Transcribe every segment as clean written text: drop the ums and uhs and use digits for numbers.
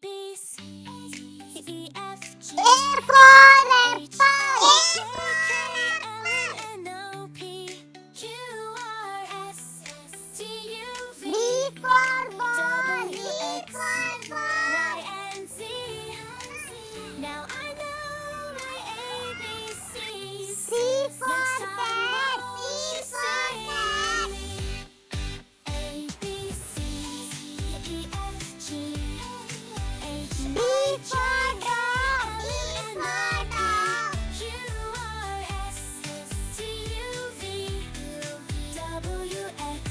B, C, E, F, G, A for H, apple. I, J, K, L, M, N, O, P, Q, R, S, T, U, V, B for ball. W, B X, for ball. Y, and Z. Now I know my ABCs. C for Next time, cat. won't C you for cat. sing? A, B, C, E, F, G, H, B I, J, for K, dog. B L, M, for N, O, dog. P, Q, R, S, T, U, V, W, X,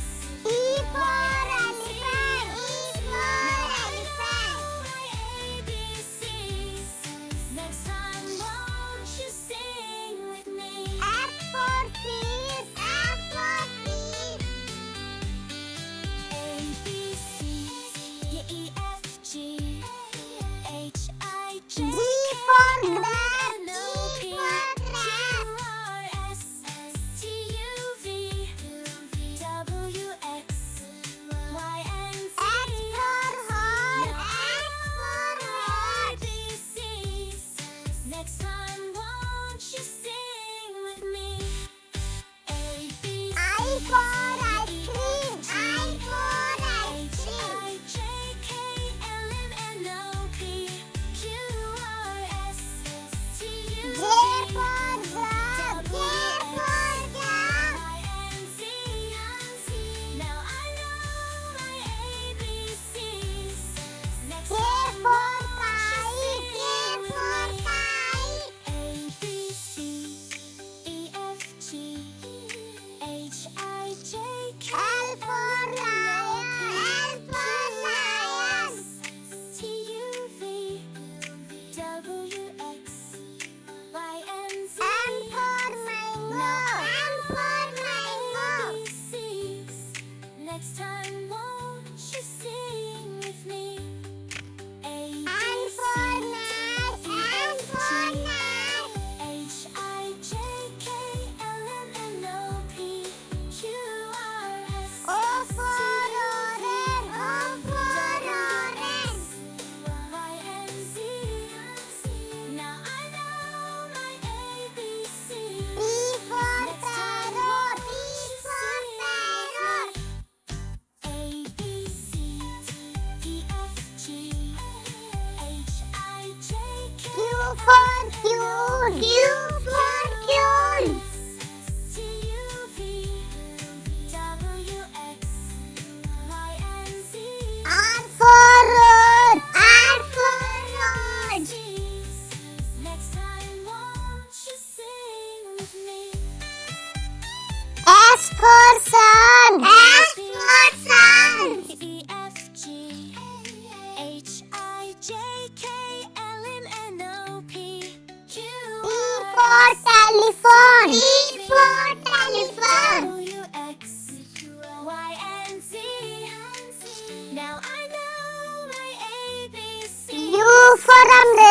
E for Y, and elephant. Z. E for Now I elephant. know my ABCs. Next time, won't you sing with me? F for fish. F for fish. A, B, C, E, F, G, H, I, J, G K, for L, grass. M, N, G O, P, for Q, grass. R, S, T, U, V, W, X, Y, and Z. H for horse. Now H for I horse. know ABCs. Next time, won't you sing with me? A, B, C, I for ice E, cream. F, G, I for ice H, cream. I, J, K, L, M, N, O, P, Q, R, S, T, U, J V, for dog. J for dog. Y, and Z. Now I know my ABCs. Next K time, for won't kite. you K sing with for me? kite. A, B, C, E, F, G, H, I, J, K, L for L, M, N, O, lion. P, L for lion. T, U, V, W, X, Y, and Z. M for mango. Now M for mango. ABCs. Next time, won't you sing with me? A, B, N for C, nut. E, N F, for G, nut. H, I, J, K, L, M, N, O, P, Q, R, S, O T, for U, V, orange. O for W, orange. X, Y, and Z. Now I know my ABCs. P for Next time, parrot. won't P you for sing parrot. with me? A, B, C, E, F, G, H, I, J, K, Q for Q. Q for Q. T, U, V, W, X, Y, and Z. R for road. R for road. Next time, won't you sing with me? S for sun. S for sun. E, F, G, H, I, J, K, L, M, N, O, P, Q, T R, for S, telephone. T for telephone. W, X, Y, and Z. Now I know my ABCs. U for umbrella.